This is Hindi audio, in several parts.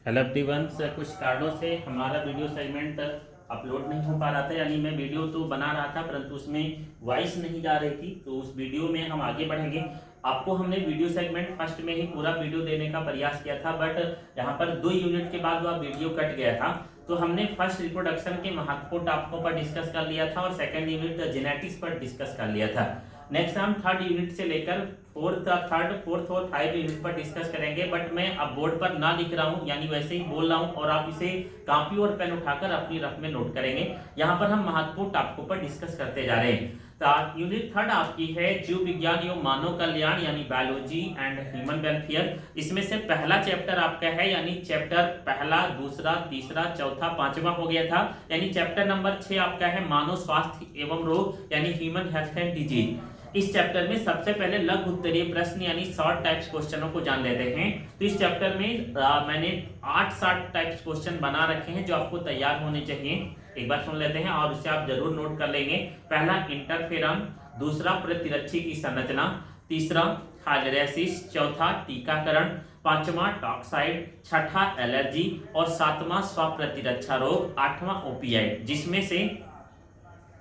Hello everyone. कुछ कारणों से हमारा वीडियो सेगमेंट अपलोड नहीं हो पा रहा था, यानी मैं वीडियो तो बना रहा था परंतु उसमें वॉइस नहीं जा रही थी। तो उस वीडियो में हम आगे बढ़ेंगे। आपको हमने वीडियो सेगमेंट फर्स्ट में ही पूरा वीडियो देने का प्रयास किया था, बट यहाँ पर 2 यूनिट के बाद वह वीडियो कट गया था। तो हमने फर्स्ट रिप्रोडक्शन के महत्वपूर्ण टॉपिकों पर डिस्कस कर लिया था और सेकंड यूनिट जेनेटिक्स पर डिस्कस कर लिया था। नेक्स्ट हम थर्ड यूनिट से लेकर फोर्थ और फाइव यूनिट पर डिस्कस करेंगे, बट मैं अब बोर्ड पर ना लिख रहा हूँ, यानी वैसे ही बोल रहा हूँ और आप इसे कॉपी और पेन उठाकर अपनी रफ में नोट करेंगे। यहाँ पर हम महत्वपूर्ण टॉपिकों पर डिस्कस करते जा रहे हैं। तो यूनिट थर्ड आपकी है जीव विज्ञान एवं मानव कल्याण, यानी बायोलॉजी एंड ह्यूमन वेलफेयर। इसमें से पहला चैप्टर आपका है, यानी चैप्टर पहला, दूसरा, तीसरा, चौथा, पांचवा हो गया था। यानी चैप्टर नंबर 6 आपका है मानव स्वास्थ्य एवं रोग, यानी ह्यूमन हेल्थ एंड डिजीज। इस चैप्टर में सबसे पहले लघु उत्तरीय प्रश्न यानी शॉर्ट टाइप्स क्वेश्चनों को जान लेते हैं। तो इस चैप्टर में मैंने 8 शॉर्ट टाइप्स क्वेश्चन बना रखे हैं जो आपको तैयार होने चाहिए। एक बार सुन लेते हैं और उसे आप जरूर नोट कर लेंगे। पहला इंटरफेरन, दूसरा प्रतिरक्षी की संरचना, तीसरा हाइड्रेसिस, चौथा टीकाकरण, पांचवा टॉक्साइड, छठा एलर्जी और सातवां स्वप्रतिरक्षा रोग, आठवां ओपियाइड। जिसमें से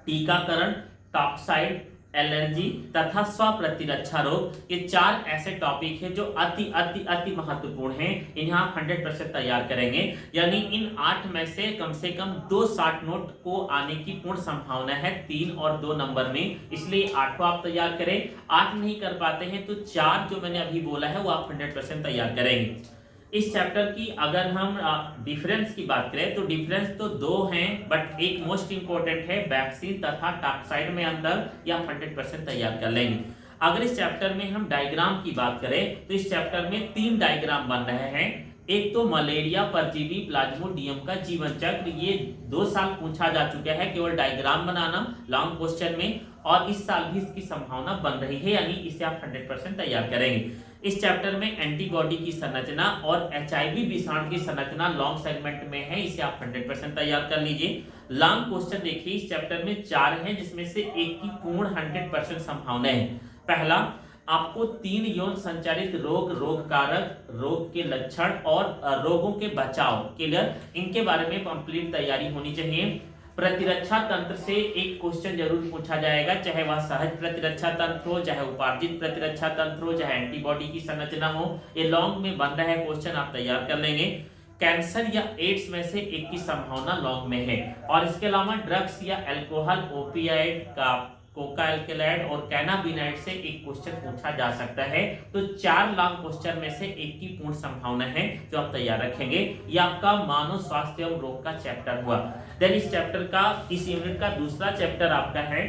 टीकाकरण, टॉक्साइड, एलर्जी तथा स्वप्रतिरक्षा रोग, ये 4 ऐसे टॉपिक हैं जो अति अति अति महत्वपूर्ण हैं। इन्हें आप 100% तैयार करेंगे, यानी इन 8 में से कम 2 शॉर्ट नोट को आने की पूर्ण संभावना है 3 और 2 नंबर में। इसलिए 8 को आप तैयार करें। 8 नहीं कर पाते हैं तो 4 जो मैंने अभी बोला है वो आप 100% तैयार करेंगे। इस चैप्टर की अगर हम डिफरेंस की बात करें तो डिफरेंस तो 2 हैं, बट एक मोस्ट इंपोर्टेंट है वैक्सीन तथा टॉक्साइड में अंदर, या 100% तैयार कर लेंगे। अगर इस चैप्टर में हम डायग्राम की बात करें तो इस चैप्टर में 3 डायग्राम बन रहे हैं। एक तो मलेरिया परजीवी प्लाज्मोडियम का जीवन चक्र, ये 2 साल पूछा जा चुका है केवल डायग्राम बनाना लॉन्ग क्वेश्चन में, और इस साल भी इसकी संभावना बन रही है, यानी इसे आप 100% तैयार करेंगे। इस चैप्टर में एंटीबॉडी की संरचना और एचआईवी विषाणु की संरचना लॉन्ग सेगमेंट में है, इसे आप 100% तैयार कर लीजिए। लॉन्ग क्वेश्चन देखिए, इस चैप्टर में 4 हैं जिसमें से एक की पूर्ण 100% संभावना है। पहला, आपको 3 यौन संचारित रोग, रोग कारक, रोग के लक्षण और रोगों के बचाव क्लियर, इनके बारे में कंप्लीट तैयारी होनी चाहिए। प्रतिरक्षा तंत्र से एक क्वेश्चन जरूर पूछा जाएगा, चाहे वह सहज प्रतिरक्षा तंत्र हो, चाहे उपार्जित प्रतिरक्षा तंत्र हो, चाहे एंटीबॉडी की संरचना हो। ये लॉन्ग में बन रहा है क्वेश्चन, आप तैयार कर लेंगे। कैंसर या एड्स में से एक की संभावना लॉन्ग में है, और इसके अलावा ड्रग्स या अल्कोहल, ओपियाइड का कोका एल्केलाइड और कैनाबिनाइड से एक क्वेश्चन पूछा जा सकता है। तो 4 लॉन्ग क्वेश्चन में से एक की पूर्ण संभावना है जो आप तैयार रखेंगे। ये आपका मानव स्वास्थ्य एवं रोग का चैप्टर हुआ। देन इस चैप्टर का, इस यूनिट का दूसरा चैप्टर आपका है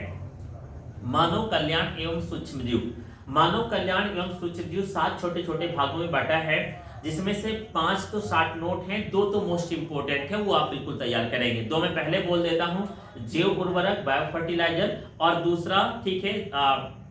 मानव कल्याण एवं सूक्ष्मजीव। मानव कल्याण एवं सूक्ष्मजीव 7 छोटे छोटे भागों में बांटा है, जिसमें से 5 तो शॉर्ट नोट हैं, 2 तो मोस्ट इंपोर्टेंट है, वो आप बिल्कुल तैयार करेंगे। 2 मैं पहले बोल देता हूं, जैव उर्वरक बायो फर्टिलाइजर, और दूसरा ठीक है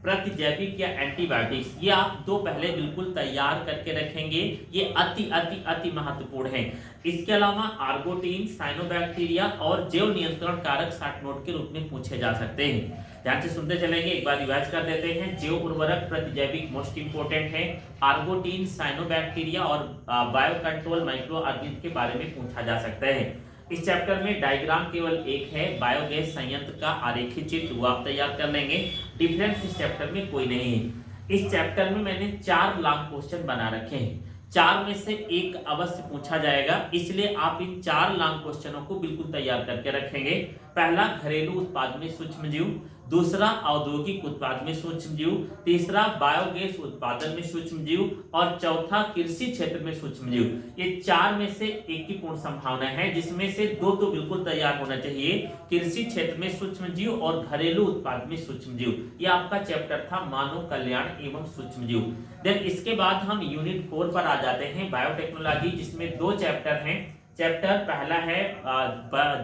प्रतिजैविक या एंटीबायोटिक्स। ये आप 2 पहले बिल्कुल तैयार करके रखेंगे, ये अति अति अति महत्वपूर्ण है। इसके अलावा आर्गोटीन, साइनोबैक्टीरिया और जैव नियंत्रण कारक शॉर्ट नोट के रूप में पूछे जा सकते हैं। ध्यान से सुनते चलेंगे, एक बार रिवाइज कर देते हैं। जैव उर्वरक, प्रतिजैविक मोस्ट इंपोर्टेंट है, आर्गोटीन, साइनोबैक्टीरिया और बायो कंट्रोल माइक्रो ऑर्गेनिज्म के बारे में पूछा जा सकता है। इस चैप्टर में डायग्राम केवल एक है, बायोगैस संयंत्र का आरेखित चित्र, वो आप तैयार कर लेंगे। डिफरेंस इस चैप्टर में कोई नहीं है। इस चैप्टर में मैंने 4 लॉन्ग क्वेश्चन बना रखे हैं, 4 में से एक अवश्य पूछा जाएगा, इसलिए आप इन 4 लॉन्ग क्वेश्चनों को बिल्कुल तैयार करके रखेंगे। पहला, घरेलू उत्पाद में सूक्ष्मजीव, दूसरा औद्योगिक उत्पाद में सूक्ष्मजीव, तीसरा बायोगैस उत्पादन में सूक्ष्मजीव, और चौथा कृषि क्षेत्र में सूक्ष्मजीव। ये 4 में से एक की पूर्ण संभावना है, जिसमें से 2 तो बिल्कुल तैयार होना चाहिए, कृषि क्षेत्र में सूक्ष्मजीव और घरेलू उत्पाद में सूक्ष्मजीव। ये आपका चैप्टर था मानव कल्याण एवं सूक्ष्मजीव। देन इसके बाद हम यूनिट 4 पर आ जाते हैं, बायोटेक्नोलॉजी, जिसमें 2 चैप्टर हैं। चैप्टर पहला है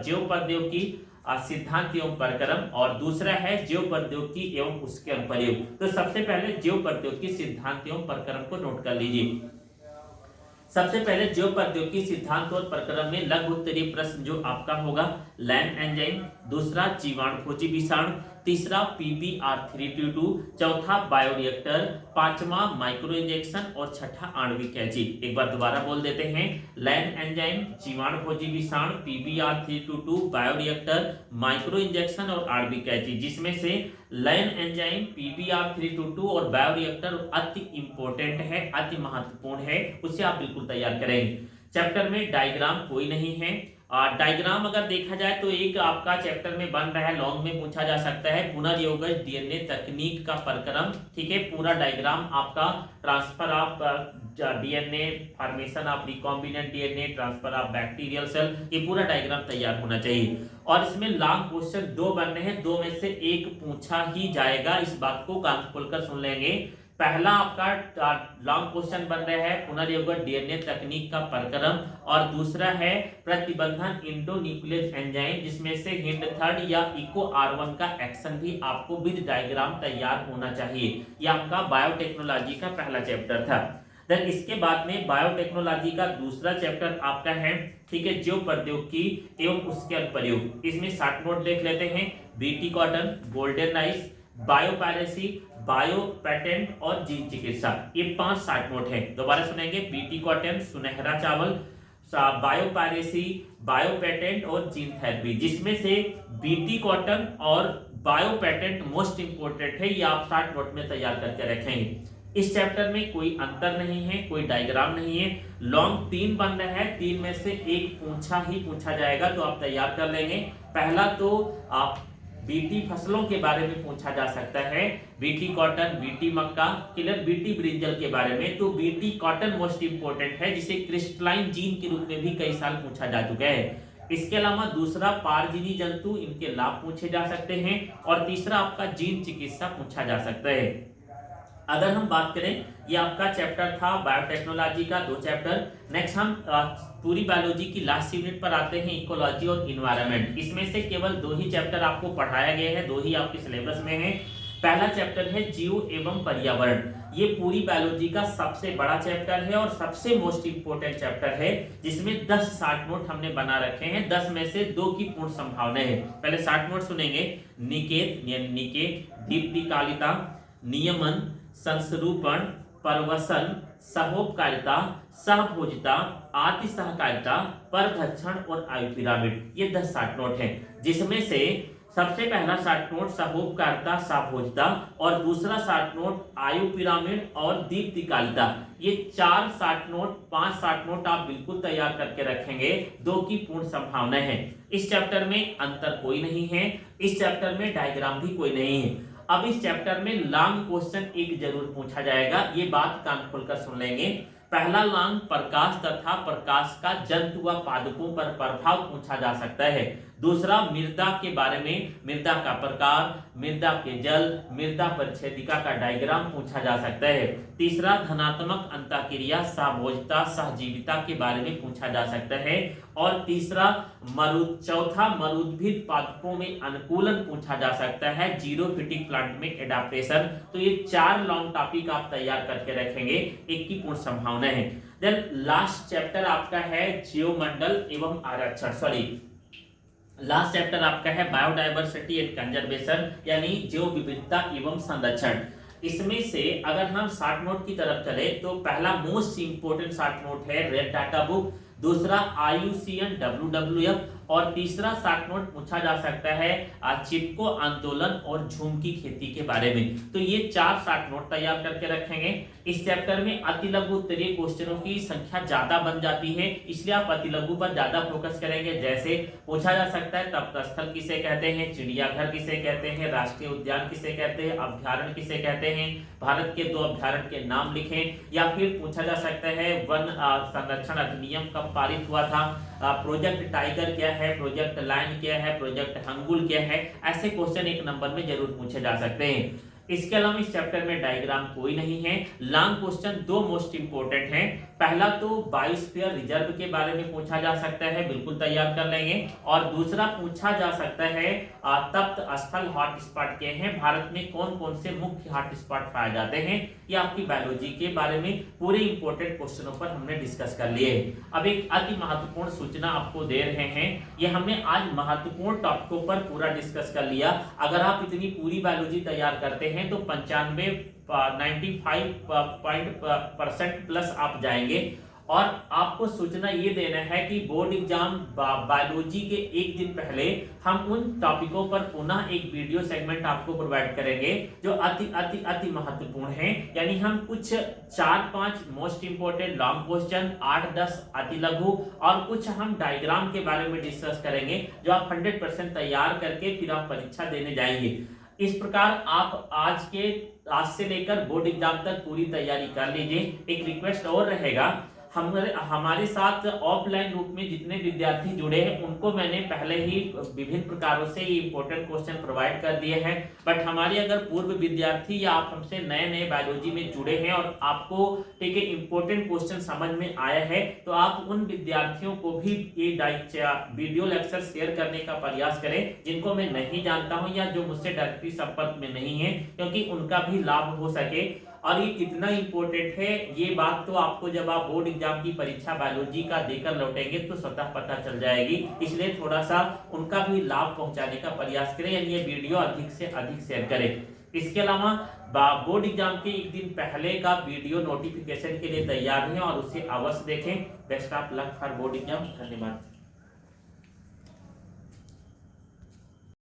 जैव प्रौद्योगिकी सिद्धांत एवं प्रक्रम, और दूसरा है जैव प्रौद्योगिकी एवं उसके अनुप्रयोग। तो सबसे पहले जैव प्रौद्योगिकी सिद्धांत एवं प्रक्रम को नोट कर लीजिए। सबसे पहले जैव प्रौद्योगिकी सिद्धांत और प्रक्रम में लघु उत्तरीय प्रश्न जो आपका होगा लैन एंजाइम, दूसरा जीवाणु खोजी विषाणु, तीसरा PBR322, चौथा बायोरिएक्टर, पांचवा माइक्रो इंजेक्शन और छठा आणविक एजिड। एक बार दोबारा बोल देते हैं, लाइन एंजाइम, जीवाणुभोजी विषाणु, PBR322, बायोरिएक्टर, माइक्रो इंजेक्शन और आणविक एजिड, जिसमें से लाइन एंजाइम, PBR322 और बायोरिएक्टर अति इंपॉर्टेंट है, अति महत्वपूर्ण है, उसे आप बिल्कुल तैयार करेंगे। चैप्टर में डायग्राम कोई नहीं है। डायग्राम अगर देखा जाए तो एक आपका चैप्टर में बन रहा है, लॉन्ग में पूछा जा सकता है, पुनर्योगज डीएनए तकनीक का प्रक्रम। ठीक है, पूरा डायग्राम आपका transfer of DNA, formation of recombinant DNA, transfer of bacterial cell, ये पूरा डायग्राम तैयार होना चाहिए। और इसमें लॉन्ग क्वेश्चन 2 बनने हैं, 2 में से एक पूछा ही जाएगा, इस बात को कान खोलकर सुन लेंगे। पहला आपका लॉन्ग क्वेश्चन बन रहा है पुनर्योगज डीएनए तकनीक का प्रक्रम, और दूसरा है प्रतिबंधन इंडोन्यूक्लियस एंजाइम, जिसमें से हिंड थर्ड या इको R1 का एक्शन भी आपको विद डायग्राम तैयार होना चाहिए। यह आपका बायोटेक्नोलॉजी का पहला चैप्टर था। देन इसके बाद में बायोटेक्नोलॉजी का दूसरा चैप्टर आपका है, ठीक है, जैव प्रौद्योगिकी एवं उसके अनुप्रयोग। इसमें 60 नोट देख लेते हैं। BT cotton, golden rice, biopiracy, bio patent और जीन चिकित्सा, ये 5 60 नोट है। दोबारा सुनेंगे, बीटी कॉटन, सुनहरा चावल, बायोपायरेसी, बायो पेटेंट और जीन थेरेपी, जिसमें से बीटी कॉटन और बायो पेटेंट मोस्ट इंपोर्टेंट है, ये आप 60 नोट में तैयार करके रखेंगे। इस चैप्टर में कोई अंतर नहीं है, कोई डायग्राम नहीं है। लॉन्ग 3 बन रहा है, 3 में से एक पूछा जाएगा, तो आप तैयार कर लेंगे। पहला तो आप बीटी फसलों के बारे में पूछा जा सकता है, बीटी कॉटन, बीटी मक्का, क्लियर, बीटी ब्रिंजल के बारे में, तो बीटी कॉटन मोस्ट इंपोर्टेंट है, जिसे क्रिस्टलाइन जीन के रूप में भी कई साल पूछा जा चुका है। इसके अलावा दूसरा पारजीवी जंतु, इनके लाभ पूछे जा सकते हैं, और तीसरा आपका जीन चिकित्सा पूछा जा सकता है। अगर हम बात करें, ये आपका चैप्टर था बायोटेक्नोलॉजी का 2 चैप्टर। नेक्स्ट हम पूरी बायोलॉजी की लास्ट यूनिट पर आते हैं, इकोलॉजी और इन्वायरमेंट। इसमें से केवल 2 ही चैप्टर आपको पढ़ाया गया है, 2 ही आपके सिलेबस में है। पहला चैप्टर है जीव एवं पर्यावरण। ये पूरी बायोलॉजी का सबसे बड़ा चैप्टर है और सबसे मोस्ट इंपोर्टेंट चैप्टर है, जिसमें 10 60 नोट हमने बना रखे हैं। 10 में से 2 की पूर्ण संभावना है। पहले 60 नोट सुनेंगे। निकेत, दीप्तिकालिता, नियमन, संस्रूपण, परवसन, सहोपकारिता, सहभोजिता, आति सहकारिता, परभक्षण और आयु पिरामिड, ये 10 60 नोट हैं, जिसमें से सबसे पहला 60 नोट सहोपकारिता, सहभोजिता, और दूसरा 60 नोट आयु पिरामिड और दीप्तिकालिता। ये 4 60 नोट, 5 60 नोट आप बिल्कुल तैयार करके रखेंगे, 2 की पूर्ण संभावना है। इस चैप्टर में अंतर कोई नहीं है, इस चैप्टर में डायग्राम भी कोई नहीं है। अब इस चैप्टर में लॉन्ग क्वेश्चन एक जरूर पूछा जाएगा, ये बात कान खोलकर सुन लेंगे। पहला लॉन्ग प्रकाश तथा प्रकाश का जंतु व पादपों पर प्रभाव पूछा जा सकता है। दूसरा मृदा के बारे में, मृदा का प्रकार, मृदा के जल, मृदा परिच्छेदिका का डायग्राम पूछा जा सकता है। तीसरा धनात्मक अंतःक्रिया, सहभोजिता, सहजीविता के बारे में पूछा जा सकता है। और चौथा मरुद्भिद पादपों में अनुकूलन पूछा जा सकता है, जीरोफिटिक प्लांट में एडाप्टेशन। तो ये 4 लॉन्ग टॉपिक आप तैयार करके रखेंगे, 1 की पूर्ण संभावना है। देन लास्ट चैप्टर आपका है जीवमंडल एवं आरक्षण, लास्ट चैप्टर आपका है बायोडायवर्सिटी एंड कंजर्वेशन, यानी जैव विविधता एवं संरक्षण। इसमें से अगर हम 60 नोट की तरफ चले तो पहला मोस्ट इंपोर्टेंट 60 नोट है रेड डाटा बुक, दूसरा IUCN WWF, और तीसरा 60 नोट पूछा जा सकता है चिपको आंदोलन और झूम की खेती के बारे में। तो ये 4 60 नोट तैयार करके रखेंगे। इस चैप्टर में अति लघु उत्तरीय क्वेश्चनों की संख्या ज्यादा बन जाती है, इसलिए आप अति लघु पर ज्यादा फोकस करेंगे। जैसे पूछा जा सकता है तप्तस्थल किसे कहते हैं, चिड़ियाघर किसे कहते हैं, राष्ट्रीय उद्यान किसे कहते हैं, अभ्यारण्य किसे कहते हैं, भारत के 2 अभ्यारण्य के नाम लिखें। या फिर पूछा जा सकता है वन संरक्षण अधिनियम कब पारित हुआ था, प्रोजेक्ट टाइगर क्या है, प्रोजेक्ट लायन क्या है, प्रोजेक्ट हंगुल क्या है। ऐसे क्वेश्चन 1 नंबर में जरूर पूछे जा सकते हैं। इसके अलावा इस चैप्टर में डायग्राम कोई नहीं है। लॉन्ग क्वेश्चन दो मोस्ट इंपोर्टेंट हैं। पहला तो बायोस्फीयर रिजर्व के बारे में पूछा जा सकता है, बिल्कुल तैयार कर लेंगे। और दूसरा पूछा जा सकता है तप्त स्थल हॉटस्पॉट के हैं, भारत में कौन कौन से मुख्य हॉटस्पॉट पाए जाते हैं। ये आपकी बायोलॉजी के बारे में पूरे इंपोर्टेंट क्वेश्चनों पर हमने डिस्कस कर लिए। अब एक अति महत्वपूर्ण सूचना आपको दे रहे हैं, ये हमने आज महत्वपूर्ण टॉपिकों पर पूरा डिस्कस कर लिया। अगर आप इतनी पूरी बायोलॉजी तैयार करते हैं तो 95% प्लस आप जाएंगे। और आपको सूचना ये देना है कि बोर्ड एग्जाम बायोलॉजी के एक दिन पहले हम उन टॉपिकों पर पुनः एक वीडियो सेगमेंट आपको प्रोवाइड करेंगे जो अति अति अति महत्वपूर्ण है। यानी हम कुछ 4-5 मोस्ट इंपोर्टेंट लॉन्ग क्वेश्चन, 8-10 अति लघु और कुछ हम डायग्राम के बारे में डिस्कस करेंगे जो आप 100% तैयार करके फिर आप परीक्षा देने जाएंगे। इस प्रकार आप आज से लेकर बोर्ड एग्जाम तक पूरी तैयारी कर लीजिए। एक रिक्वेस्ट और रहेगा, हमारे साथ ऑफलाइन रूप में जितने विद्यार्थी जुड़े हैं उनको मैंने पहले ही विभिन्न प्रकारों से ये इंपॉर्टेंट क्वेश्चन प्रोवाइड कर दिए हैं। बट हमारे अगर पूर्व विद्यार्थी या आप हमसे नए नए बायोलॉजी में जुड़े हैं और आपको ठीक है इंपॉर्टेंट क्वेश्चन समझ में आया है तो आप उन विद्यार्थियों को भी ये वीडियो लेक्चर शेयर करने का प्रयास करें जिनको मैं नहीं जानता हूँ या जो मुझसे डायरेक्टली संपर्क में नहीं है, क्योंकि उनका भी लाभ हो सके। और ये कितना इंपॉर्टेंट है ये बात तो आपको जब आप बोर्ड एग्जाम की परीक्षा बायोलॉजी का देकर लौटेंगे तो स्वतः पता चल जाएगी। इसलिए थोड़ा सा उनका भी लाभ पहुंचाने का प्रयास करें, यानी ये वीडियो अधिक से अधिक शेयर करें। इसके अलावा बोर्ड एग्जाम के एक दिन पहले का वीडियो नोटिफिकेशन के लिए तैयार है और उसे अवश्य देखें। Best of luck for board exam. धन्यवाद।